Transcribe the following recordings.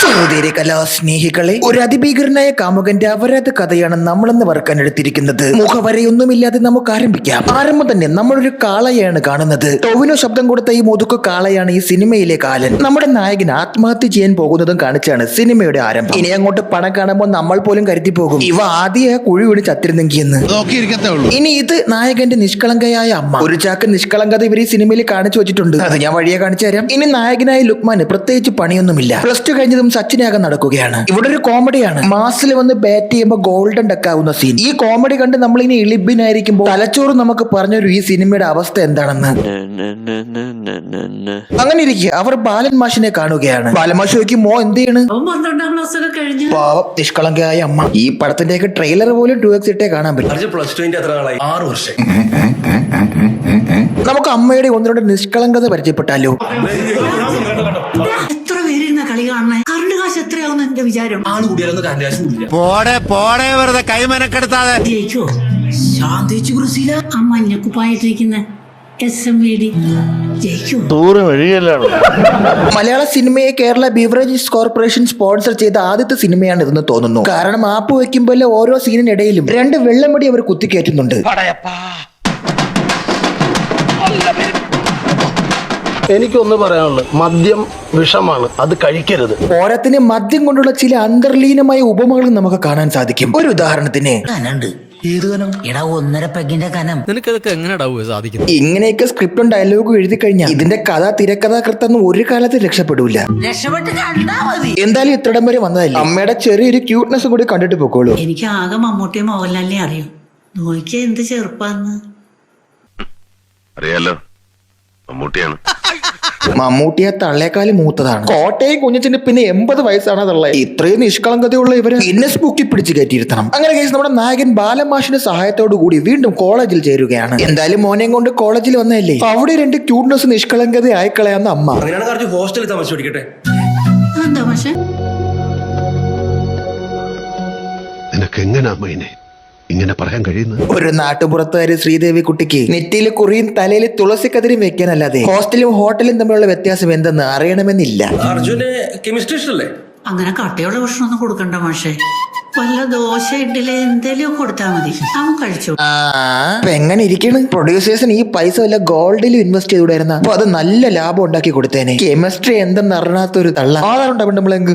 സഹോദരി കലാസ്നേഹികളെ, ഒരു അതിഭീകരനായ കാമുകന്റെ അപരാധ കഥയാണ് നമ്മളെന്ന് വറക്കാൻ എടുത്തിരിക്കുന്നത്. മുഖവരയൊന്നുമില്ലാതെ നമുക്ക് ആരംഭിക്കാം. ആരംഭം തന്നെ നമ്മളൊരു കാളയാണ് കാണുന്നത്. ടൊവിനോ ശബ്ദം കൊടുത്ത ഈ മുതുക്ക് കാളയാണ് ഈ സിനിമയിലെ കാലൻ. നമ്മുടെ നായകൻ ആത്മഹത്യ ചെയ്യാൻ പോകുന്നതും കാണിച്ചാണ് സിനിമയുടെ ആരംഭം. ഇനി അങ്ങോട്ട് പണം കാണുമ്പോൾ നമ്മൾ പോലും കരുതി പോകും ഇവ ആദ്യ കുഴി വീണ് ചത്തിരുന്നെങ്കിൽ എന്ന്. ഇനി ഇത് നായകന്റെ നിഷ്കളങ്കയായ അമ്മ. ഒരു ചാക്ക് നിഷ്കളങ്കത ഇവർ ഈ സിനിമയിൽ കാണിച്ചു വെച്ചിട്ടുണ്ട്. അത് ഞാൻ വഴിയെ കാണിച്ചു തരാം. ഇനി നായകനായ ലുക്മാന് പ്രത്യേകിച്ച് പണിയൊന്നുമില്ല. പ്ലസ് ടു കഴിഞ്ഞതും സച്ചിനാകാൻ നടക്കുകയാണ്. ഇവിടെ ഒരു കോമഡിയാണ്. മാസിൽ വന്ന് ബാറ്റ് ചെയ്യുമ്പോൾ ഗോൾഡൻ ഡക്ക് ആവുന്ന സീൻ. ഈ കോമഡി കണ്ട് നമ്മൾ ഇനി ഇളിബിനായിരിക്കുമ്പോൾ തലച്ചോറ് നമുക്ക് പറഞ്ഞൊരു ഈ സിനിമയുടെ അവസ്ഥ എന്താണെന്ന്. അങ്ങനെ ഇരിക്കുക അവർ ബാലൻ മാഷിനെ കാണുകയാണ്. ബാലൻ മാഷ് ചോദിക്കും, മോ എന്ത് ചെയ്യണ്? പാവം നിഷ്കളങ്കയായ അമ്മ. ഈ പടത്തിന്റെയൊക്കെ ട്രെയിലർ പോലും 2x ഇട്ടേ കാണാൻ പറ്റും. നമുക്ക് അമ്മയുടെ ഒന്നിനോട് നിഷ്കളങ്കത പരിചയപ്പെട്ടാലോ? എത്ര പേരിരുന്ന കളി കാണണേ? കറണ്ട് കാശ് എത്രയാവുന്ന എന്റെ വിചാരം. ജയിച്ചോ? ആ മഞ്ഞക്കുപ്പായിട്ടിരിക്കുന്ന SMVD ജയിച്ചോ? മലയാള സിനിമയെ കേരള ബീവറേജസ് കോർപ്പറേഷൻ സ്പോൺസർ ചെയ്ത ആദ്യത്തെ സിനിമയാണ് ഇതെന്ന് തോന്നുന്നു. കാരണം ആപ്പ് വെക്കുമ്പോൾ ഓരോ സീനിനിടയിലും 2 വെള്ളമടി അവർ കുത്തിക്കയറ്റുന്നുണ്ട്. എനിക്കൊന്ന് പറയാനുള്ളത്, മദ്യം വിഷമാണ്, അത് കഴിക്കരുത്. ഓരത്തിന് മദ്യം കൊണ്ടുള്ള ചില അന്തർലീനമായ ഉപമകളും നമുക്ക് കാണാൻ സാധിക്കും. ഒരു ഉദാഹരണത്തിന് ഇങ്ങനെയൊക്കെ സ്ക്രിപ്റ്റും ഡയലോഗും എഴുതി കഴിഞ്ഞാൽ ഇതിന്റെ കഥ തിരക്കഥാകൃത്തൊന്നും ഒരു കാലത്ത് രക്ഷപ്പെടൂല. എന്തായാലും ഇത്രടം വരെ വന്നതല്ലേ, അമ്മയുടെ ചെറിയൊരു ക്യൂട്ട്നെസ് കൂടി കണ്ടിട്ട് പോക്കോളൂ. എനിക്ക് ആകെ മമ്മൂട്ടിയും മോഹൻലാലിനെ അറിയും. നോക്കിയാ എന്ത് ചെറുപ്പാന്ന്. അറിയാലോ, മമ്മൂട്ടിയാണ്. മമ്മൂട്ടിയെ തള്ളേക്കാലം മൂത്തതാണ്. കോട്ടയം കുഞ്ഞിന് പിന്നെ 80 വയസ്സാണ് തള്ളേ. ഇത്രയും നിഷ്കളങ്കതയുള്ള ഇവര് ഗിന്നസ് ബുക്കിൽ പിടിച്ച് കയറ്റിയിരുത്തണം. അങ്ങനെ കേസ് നമ്മുടെ നായകൻ ബാലമാഷിന്റെ സഹായത്തോടു കൂടി വീണ്ടും കോളേജിൽ ചേരുകയാണ്. എന്തായാലും മോനെയും കൊണ്ട് കോളേജിൽ വന്നതല്ലേ, അവിടെ 2 ക്യൂട്ട്നെസ് നിഷ്കളങ്കത ആയിക്കളയാന്ന അമ്മ. ഹോസ്റ്റലിൽ താമസിച്ചോടിക്കട്ടെ. എന്താ പക്ഷെ നിനക്ക് എങ്ങനാ മൈനെ ഇങ്ങനെ പറയാൻ കഴിയുന്നത്? ഒരു നാട്ടുപുറത്തുകാരി ശ്രീദേവി കുട്ടിക്ക് നെറ്റിയിൽ കുറിയും തലയിൽ തുളസിക്കതിരും വെക്കാനല്ലാതെ ഹോസ്റ്റലും ഹോട്ടലും തമ്മിലുള്ള വ്യത്യാസം എന്തെന്ന് അറിയണമെന്നില്ല. അർജുന് കെമിസ്ട്രി ഇഷ്ടല്ലേ? അങ്ങനെ കട്ടയുള്ള ഭക്ഷണമൊന്നും കൊടുക്കണ്ട മാഷേ. വല്ല ദോശ ഇഡ്ഡലി എന്തേലും കൊടുത്താ മതി, അവൻ കഴിച്ചു. എങ്ങനെ ഇരിക്കണ്? പ്രൊഡ്യൂസേഴ്സിന് ഈ പൈസ വല്ല ഗോൾഡിലും ഇൻവെസ്റ്റ് ചെയ്തുകൂടായിരുന്ന അപ്പൊ അത് നല്ല ലാഭം ഉണ്ടാക്കി കൊടുത്തേനെ. കെമിസ്ട്രി എന്തെന്ന് അറിയാത്തൊരു തള്ള. ആധാറുണ്ടാവുണ്ടെങ്കിൽ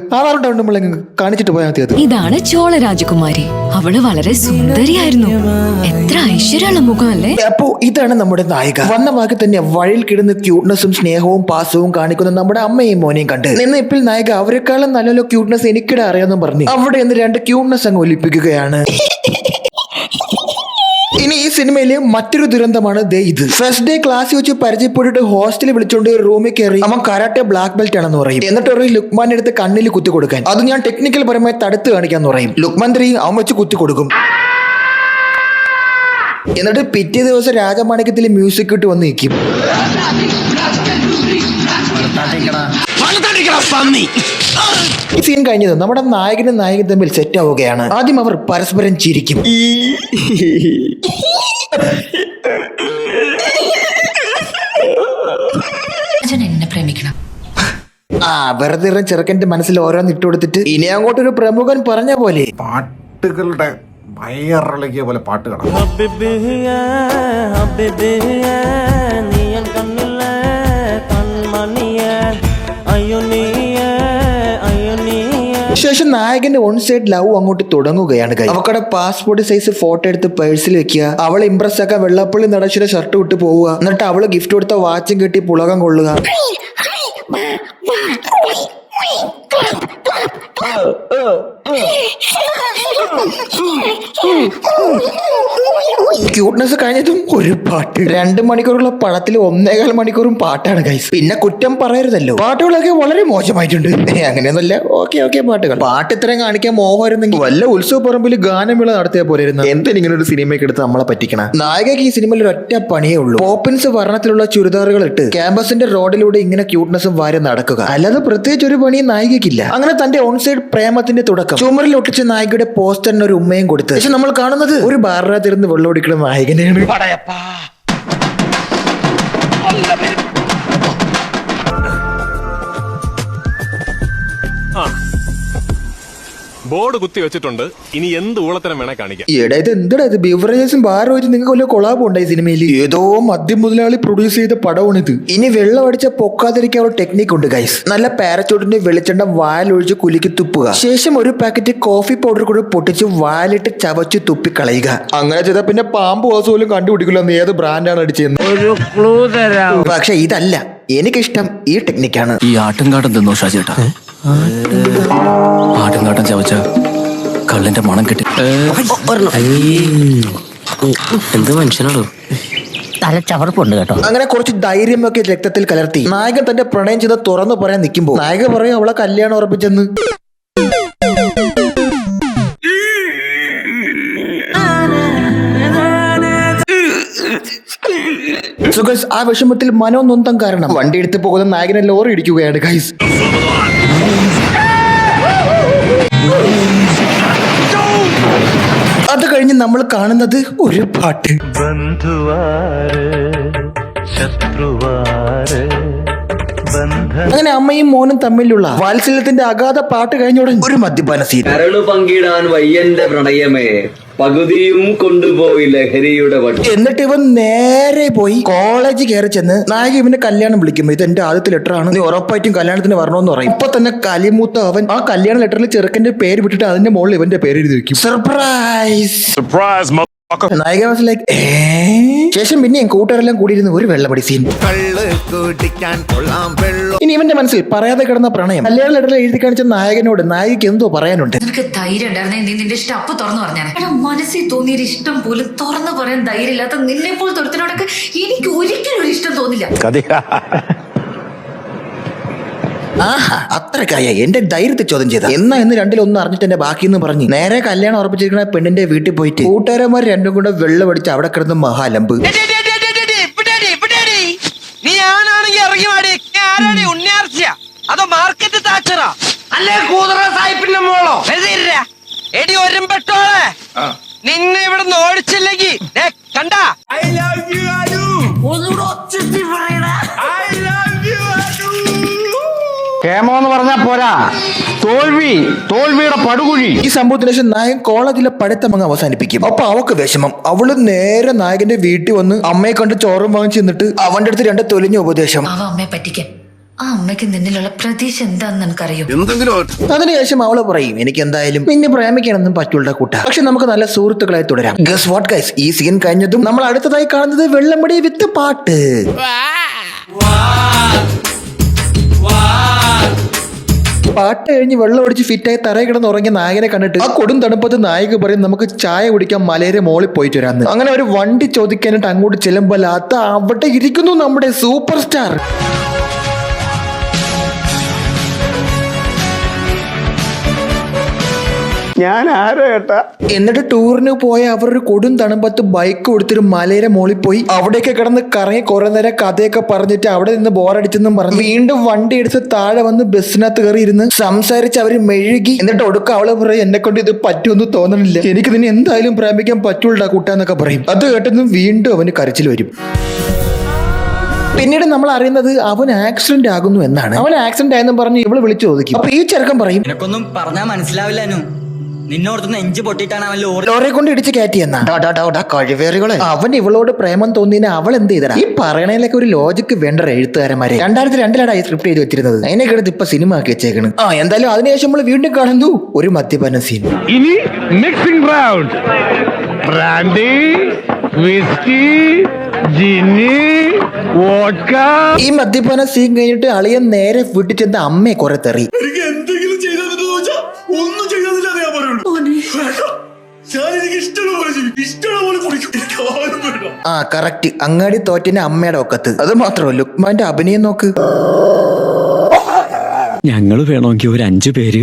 കാണിച്ചിട്ട് പോയാൽ മതി. അത് ഇതാണ് ചോള രാജകുമാരി. അവള് വളരെ സുന്ദരിയായിരുന്നു. എത്ര ഐശ്വര്യമുള്ള മുഖം അല്ലേ? അപ്പോ ഇതാണ് നമ്മുടെ നായിക. വന്ന വാക്കി തന്നെ വഴിയിൽ കിടന്ന് ക്യൂട്ട്നെസ്സും സ്നേഹവും പാസവും കാണിക്കുന്ന നമ്മുടെ അമ്മയും മോനെയും കണ്ട് നിന്ന് ഇപ്പോൾ നായിക അവരെക്കാളും നല്ലല്ലോ ക്യൂട്ട്നെസ് എനിക്കിടെ അറിയാമെന്നും പറഞ്ഞു അവിടെ നിന്ന് 2 ക്യൂട്ട്നെസ് അങ്ങ് ഒലിപ്പിക്കുകയാണ്. ഇനി ഈ സിനിമയിലെ മറ്റൊരു ദുരന്തമാണ് ഇത്. ഫസ്റ്റ് ഡേ ക്ലാസ് വെച്ച് പരിചയപ്പെട്ടിട്ട് ഹോസ്റ്റലിൽ വിളിച്ചോണ്ട് റൂമിൽ കയറി അവൻ കരാട്ടെ ബ്ലാക്ക് ബെൽറ്റ് ആണെന്ന് പറയും. എന്നിട്ട് ഒരു ലുക്മാന്റെ അടുത്ത് കണ്ണിൽ കുത്തി കൊടുക്കാൻ, അത് ഞാൻ ടെക്നിക്കൽ പരമായി തടുത്ത് കാണിക്കാന്ന് പറയും. ലുക്മാൻ 3 അവൻ വെച്ച് കുത്തി കൊടുക്കും. എന്നിട്ട് പിറ്റേ ദിവസം രാജമാണിക്യത്തിൽ മ്യൂസിക് ഇട്ട് വന്ന് നിൽക്കും. ഈ സീൻ കഴിഞ്ഞത് നമ്മുടെ നായകനും നായകൻ തമ്മിൽ സെറ്റ് ആവുകയാണ്. ആദ്യം അവർ പരസ്പരം ചിരിക്കും. എന്നെ പ്രേമിക്കണം. വെറുതെ ചെറുക്കന്റെ മനസ്സിൽ ഓരോന്ന് ഇട്ട് കൊടുത്തിട്ട് ഇനി അങ്ങോട്ടൊരു പ്രമുഖൻ പറഞ്ഞ പോലെ പാട്ടുകളുടെ വയറിളക്കിയ പോലെ പാട്ട് കാണാം. ശേഷം നായകന്റെ ഓൺ സൈഡ് ലവ് അങ്ങോട്ട് തുടങ്ങുകയാണ്. അവക്കടെ പാസ്പോർട്ട് സൈസ് ഫോട്ടോ എടുത്ത് പേഴ്സിൽ വെക്കുക, അവളെ ഇംപ്രസ് ആക്കാൻ വെള്ളപ്പള്ളി നടച്ചിട്ട് ഷർട്ട് വിട്ട് പോവുക, എന്നിട്ട് അവള് ഗിഫ്റ്റ് കൊടുത്ത വാച്ചും കെട്ടി പുളകം കൊള്ളുക. ക്യൂട്ട്നെസ് കഴിഞ്ഞതും ഒരു പാട്ട്. 2 മണിക്കൂറുള്ള പടത്തിൽ 1.25 മണിക്കൂറും പാട്ടാണ് ഗൈസ്. പിന്നെ കുറ്റം പറയരുതല്ലോ, പാട്ടുകളൊക്കെ വളരെ മോശമായിട്ടുണ്ട്. അങ്ങനെയൊന്നുമല്ല, ഓക്കെ പാട്ട് ഇത്രയും കാണിക്കാൻ മോഹമായിരുന്നെങ്കിൽ വല്ല ഉത്സവ പറമ്പിൽ ഗാനമേള നടത്തിയാൽ പോരായിരുന്നു. എന്തിനിങ്ങനെ ഒരു സിനിമയ്ക്ക് എടുത്ത് നമ്മളെ പറ്റിക്കണം. നായകക്ക് ഈ സിനിമയിൽ ഒരൊറ്റ പണിയേ ഉള്ളൂ, പോപ്പിൻസ് വർണ്ണത്തിലുള്ള ചുരിദാറുകൾ ഇട്ട് ക്യാമ്പസിന്റെ റോഡിലൂടെ ഇങ്ങനെ ക്യൂട്ട്നെസ്സും വാരി നടക്കുക. അല്ലാതെ പ്രത്യേകിച്ച് ഒരു പണിയും നായികക്കില്ല. അങ്ങനെ തന്റെ ഓൺ സൈഡ് പ്രേമത്തിന്റെ തുടക്കം ചുമരിൽ ഒട്ടിച്ച നായികയുടെ പോസ്റ്ററിന് ഒരു ഉമ്മയും കൊടുത്ത് പക്ഷെ നമ്മൾ കാണുന്നത് ഒരു ബാറിനകത്തിരുന്ന് വെള്ളം ഓടിക്കുന്ന നായകനെയാണ്. ആ ബോർഡ് കുത്തി വെച്ചിട്ടുണ്ട്. ഇനി എന്ത് ഊളത്തരം വേണേ കാണിക്കാം. എടാ ഇത് എന്താ ഇത് ബിവറേജസും ബാറും വെച്ച് നിങ്ങൾക്ക് വല്ല കൊളാബ് ഉണ്ടായി സിനിമയിൽ? ഏതോ മദ്യം മുതലാളി പ്രൊഡ്യൂസ് ചെയ്ത പടമാണിത്. ഇനി വെള്ളം അടിച്ച പൊക്കാതിരിക്കാൻ ഒരു ടെക്നിക് ഉണ്ട് ഗൈസ്. നല്ല പാരച്ചൂട്ടിന്റെ വെളിച്ചെണ്ണ വാലൊഴിച്ച് കുലുക്കി തുപ്പുക. ശേഷം ഒരു പാക്കറ്റ് കോഫി പൗഡർ കൂടി പൊട്ടിച്ച് വാലിട്ട് ചവച്ച് തുപ്പി കളയുക. അങ്ങനെ ചെയ്താൽ പിന്നെ പാമ്പ് വാസം പോലും കണ്ടുപിടിക്കില്ല ഏത് ബ്രാൻഡാണ് അടിച്ചതെന്ന്. പക്ഷെ ഇതല്ല എനിക്കിഷ്ടം, ഈ ടെക്നിക്കാണ്. ഈ ആട്ടുംകാട്ടം തിന്നോ ഷാജേട്ടാ? ആട്ടുംകാട്ടം ചവച്ച കള്ളിന്റെ മണം കിട്ടി. എന്ത് മനുഷ്യനാണോ? തല ചവർപ്പുണ്ട് കേട്ടോ. അങ്ങനെ കുറച്ച് ധൈര്യമൊക്കെ രക്തത്തിൽ കലർത്തി നായകൻ തന്റെ പ്രണയം ചെയ്ത് തുറന്നു പറയാൻ നിൽക്കുമ്പോ നായക പറയും അവളെ കല്യാണം ഉറപ്പിച്ചെന്ന്. ആ വിഷമത്തിൽ മനോനൊന്തം കാരണം വണ്ടി എടുത്ത് പോകുന്ന നായകനെ ലോറി ഇടിക്കുകയാണ് ഗൈസ്. അത് കഴിഞ്ഞ് നമ്മൾ കാണുന്നത് ഒരു പാട്ട്. അങ്ങനെ അമ്മയും മോനും തമ്മിലുള്ള വാത്സല്യത്തിന്റെ അഗാധ പാട്ട് കഴിഞ്ഞ ഉടൻ ഒരു മദ്യപാന സീൻ. കരളു പങ്കിടാൻ വയ്യന്റെ പ്രണയമേ പകുതിയും കൊണ്ടുപോയി ലഹരിയുടെ വട്ടി. എന്നിട്ട് ഇവൻ നേരെ പോയി കോളേജ് കയറി ചെന്ന് നായക ഇവന്റെ കല്യാണം വിളിക്കും. ഇത് എന്റെ ആദ്യത്തെ ലെറ്റർ ആണ്, നീ ഉറപ്പായിട്ടും കല്യാണത്തിന് വരണമെന്ന് പറയും. ഇപ്പൊ തന്നെ കലിമൂത്ത അവൻ ആ കല്യാണ ലെറ്ററിൽ ചെറുക്കന്റെ പേര് വിട്ടിട്ട് അതിന്റെ മുകളിൽ ഇവന്റെ പേര് എഴുതി വെക്കും. സർപ്രൈസ്. നായിക ലൈക്ക് ശേഷം പിന്നെയും കൂട്ടുകാരെല്ലാം കൂടിയിരുന്ന് ഒരു വെള്ളമടി സീൻ. ഇനി ഇവന്റെ മനസ്സിൽ പറയാതെ കിടന്ന പ്രണയം കല്യാണ ലെറ്ററിൽ എഴുതി കാണിച്ച നായകനോട് നായികക്ക് എന്തോ പറയാനുണ്ട്. നിനക്ക് ധൈര്യം ഉണ്ടായിരുന്നെ നീ നിന്റെ ഇഷ്ടം അപ്പൊ തുറന്നു പറഞ്ഞാൽ. മനസ്സിൽ തോന്നിയൊരു ഇഷ്ടം പോലും തുറന്നു പറയാൻ ധൈര്യമില്ലാത്ത നിന്നെ പോൽ തൊടുത്തിനോടൊക്കെ എനിക്ക് ഒരിക്കലും ഒരു ഇഷ്ടം തോന്നില്ല. ആഹാ അത്രക്കായ എന്റെ ധൈര്യത്തെ ചോദ്യം ചെയ്ത എന്നാ എന്ന് രണ്ടിലൊന്നും അറിഞ്ഞിട്ട് എന്റെ ബാക്കിന്ന് പറഞ്ഞ് നേരെ കല്യാണം ഉറപ്പിച്ചിരിക്കുന്ന പെണ്ണിന്റെ വീട്ടിൽ പോയിട്ട് കൂട്ടുകാരന്മാർ രണ്ടും കൂടെ വെള്ളം അടിച്ച് അവിടെ കിടന്ന് മഹാലമ്പ്. നീ ആണാണെങ്കിൽ ഇറങ്ങി വാടി. ഉണ്ണിയാർച്ച അതോ മാർക്കറ്റ് താച്ചറാ അല്ലേ കൂതറ സാഹിബിന്റെ മോളോ? എടി ഒരുമ്പെട്ടോളെ നിന്നെ ഇവിടെ നിന്ന് ഓടിച്ചില്ലെങ്കിൽ കണ്ട കേമോ എന്ന് പറഞ്ഞാ പോരാ, തോൽവിയുടെ പടുകുഴി. ഈ സംഭവത്തിന് ശേഷം നായകൻ കോളേജിലെ പഠിത്തം അങ്ങ് അവസാനിപ്പിക്കും. അപ്പൊ അവക്ക് വിഷമം. അവള് നേരെ നായകന്റെ വീട്ടിൽ വന്ന് അമ്മയെ കണ്ട് ചോറും വാങ്ങിച്ചു നിന്നിട്ട് അവന്റെ അടുത്ത് രണ്ട് തൊലിഞ്ഞ ഉപദേശം. അമ്മയെ പറ്റിക്കാൻ ആ അമ്മയ്ക്ക് നിന്നിലുള്ള പ്രതീക്ഷ എന്താന്ന് എനിക്കറിയും. അതിനുശേഷം അവള് പറയും എനിക്ക് എന്തായാലും നിന്നെ പ്രേമിക്കാനൊന്നും പറ്റൂല കൂട്ട, പക്ഷെ നമുക്ക് നല്ല സുഹൃത്തുക്കളായി തുടരാം. ഗസ് വാട്ട് ഗൈസ്, ഈ സീൻ കഴിഞ്ഞതും നമ്മൾ അടുത്തതായി കാണുന്നത് വെള്ളമടി വിത്ത് പാട്ട്. പാട്ട് കഴിഞ്ഞ് വെള്ളം ഒടിച്ച് ഫിറ്റായി തറയിൽ കിടന്ന് ഉറങ്ങിയ നായകനെ കണ്ടിട്ട് ആ കൊടും തണുപ്പത്ത് നായിക പറയും നമുക്ക് ചായ കുടിക്കാൻ മലയുടെ മോളിൽ പോയിട്ട് വരാന്ന്. അങ്ങനെ ഒരു വണ്ടി ചോദിക്കാനായിട്ട് അങ്ങോട്ട് ചെല്ലുമ്പോൾ അത് അവിടെ ഇരിക്കുന്നു നമ്മുടെ സൂപ്പർ സ്റ്റാർ. ഞാൻ ആരോ ഏട്ടാ. എന്നിട്ട് ടൂറിന് പോയ അവർ ഒരു കൊടും തണുപ്പത്ത് ബൈക്ക് കൊടുത്തൊരു മലയുടെ മോളിൽ പോയി അവിടേക്ക് കിടന്ന് കറങ്ങി കുറെ നേരം കഥയൊക്കെ പറഞ്ഞിട്ട് അവിടെ നിന്ന് ബോറടിച്ചെന്നും പറഞ്ഞ് വീണ്ടും വണ്ടി എടുത്ത് താഴെ വന്ന് ബസ്സിനകത്ത് കയറി ഇരുന്ന് സംസാരിച്ച് അവര് മെഴുകി. എന്നിട്ട് ഒടുക്ക അവള് പറയും എന്നെ കൊണ്ട് ഇത് പറ്റുമെന്ന് തോന്നണില്ല, എനിക്ക് നിന്നെ എന്തായാലും പ്രേമിക്കാൻ പറ്റൂടാ കൂട്ടാന്നൊക്കെ പറയും. അത് കേട്ടെന്നും വീണ്ടും അവന് കരച്ചിൽ വരും. പിന്നീട് നമ്മൾ അറിയുന്നത് അവൻ ആക്സിഡന്റ് ആകുന്നു എന്നാണ്. അവൻ ആക്സിഡന്റ് ആയെന്നും പറഞ്ഞ് ഇവള് വിളിച്ചു ചോദിക്കും. അപ്പൊ ഈ ചെറുക്കൻ പറയും നിനക്കൊന്നും പറഞ്ഞാ മനസ്സിലാവില്ല, നിന്നോടത്ത് നെഞ്ച് പൊട്ടിയിട്ടാണ് അവൻ ലോറി കൊണ്ട് ഇടിച്ച് കയറ്റിയെന്നാ. കഴിവേറികളെ അവൻ ഇവളോട് പ്രേമം തോന്നിയ അവൾ എന്ത് ചെയ്തടാ? ഈ പറയണേലൊക്കെ ഒരു ലോജിക്ക് വേണ്ട എഴുത്തുകാരന്മാരെ. 2002 സ്ക്രിപ്റ്റ് ചെയ്ത് വെച്ചിരുന്നത്, അതിനെ കിടന്ന് ഇപ്പൊ സിനിമ ആക്കി വെച്ചേക്കണ്. എന്തായാലും അതിനുശേഷം നമ്മൾ വീണ്ടും കാണുന്നു ഒരു മദ്യപാന സീൻ. ഇനി മിക്സിംഗ് റൗണ്ട്, ബ്രാൻഡി, വിസ്കി, ജിന്നി, വോഡ്ക. ഈ മദ്യപാന സീൻ കഴിഞ്ഞിട്ട് അളിയൻ നേരെ വീട്ടിൽ ചെന്ന് അമ്മയെ കുറെ തെറി. കറക്റ്റ് അങ്ങാടി തോറ്റിന്റെ അമ്മയുടെ ഒക്കത്ത്. അത് മാത്രമല്ല ലുക്മാന്റെ അഭിനയം നോക്ക്. ഞങ്ങള് വേണമെങ്കിൽ ഒരു 5 പേര്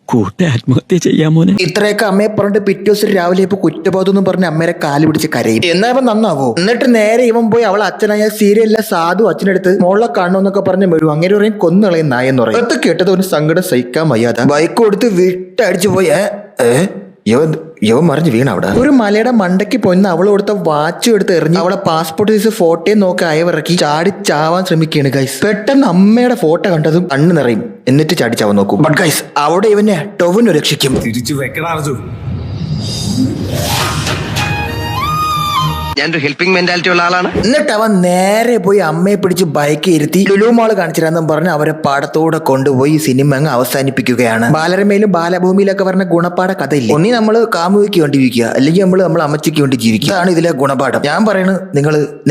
കൂട്ടി ആത്മഹത്യ ചെയ്യാമോനെ. ഇത്രയൊക്കെ അമ്മയെ പറഞ്ഞിട്ട് പിറ്റേ ദിവസം രാവിലെ ഇപ്പൊ കുറ്റബോധം എന്ന് പറഞ്ഞ് അമ്മയെ കാല് പിടിച്ച് കരയും. എന്നാ ഇവൻ നന്നാവോ? എന്നിട്ട് നേരെ ഇവൻ പോയി അവളെ അച്ഛനായ സീരിയലിലെ സാധു അച്ഛനടുത്ത് മോളെ കാണണമെന്നൊക്കെ പറഞ്ഞ് വീഴും. അങ്ങനെ പറയും കൊന്നുകളയും നായെന്ന് പറയും. അത് കേട്ടത് ഒരു സങ്കടം സഹിക്കാൻ വയ്യാതെ ബൈക്ക് കൊടുത്ത് വിട്ടടിച്ചു പോയി യവൻ മറിഞ്ഞ് വീണ അവിടെ. ഒരു മലയുടെ മണ്ടയ്ക്ക് പോയിന്ന് അവൾ കൊടുത്ത വാച്ചും എടുത്ത് എറിഞ്ഞ് അവളെ പാസ്പോർട്ട് സൈസ് ഫോട്ടോയും നോക്കി അയവിറക്കി ചാടി ചാവാൻ ശ്രമിക്കുകയാണ് ഗൈസ്. പെട്ടെന്ന് അമ്മയുടെ ഫോട്ടോ കണ്ടതും കണ്ണ് നിറയും, എന്നിട്ട് ചാടി ചാവാൻ നോക്കും. ബട്ട് ഗൈസ് അവിടെ ഇവനെ ടൊവിനോ രക്ഷിക്കും. തിരിച്ചു വെക്കടാ അർജു. ഞാനൊരു ഹെൽപ്പിംഗ് മെന്റാലിറ്റി ഉള്ള ആളാണ്. എന്നിട്ട് അവൻ നേരെ പോയി അമ്മയെ പിടിച്ച് ബൈക്ക് ഇരുത്തി ലുലു മാള് കാണിച്ചിരാന്നും പറഞ്ഞ് അവരെ പാടത്തോടെ കൊണ്ടുപോയി സിനിമ അങ്ങ് അവസാനിപ്പിക്കുകയാണ്. ബാലരമയിലും ബാലഭൂമിയിലൊക്കെ പറഞ്ഞ ഗുണപാഠ കഥയില്ലേ, ഒന്നി നമ്മള് കാമുകിക്ക് വേണ്ടി ജീവിക്കുക, അല്ലെങ്കിൽ നമ്മൾ അമ്മച്ചിക്ക് വേണ്ടി ജീവിക്കുക. അതാണ് ഇതിലെ ഗുണപാഠം. ഞാൻ പറയുന്നത്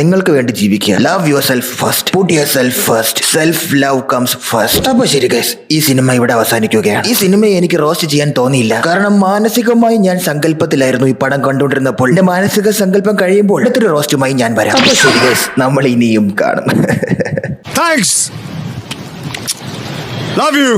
നിങ്ങൾക്ക് വേണ്ടി ജീവിക്കുക. Love your self first, put your self first, self love comes first. അപ്പൊ ശരി ഗൈസ്, ഈ സിനിമ ഇവിടെ അവസാനിക്കുകയാണ്. ഈ സിനിമയെ എനിക്ക് റോസ്റ്റ് ചെയ്യാൻ തോന്നിയില്ല, കാരണം മാനസികമായി ഞാൻ സങ്കല്പത്തിലായിരുന്നു ഈ പടം കണ്ടുകൊണ്ടിരുന്നപ്പോൾ. എന്റെ മാനസിക സങ്കല്പം കഴിയുമ്പോൾ അടുത്തൊരു റോസ്റ്റുമായി ഞാൻ വരാം. അപ്പൊ ശരി ഗൈസ്, നമ്മൾ ഇനിയും കാണും. താങ്ക്സ്. Love you.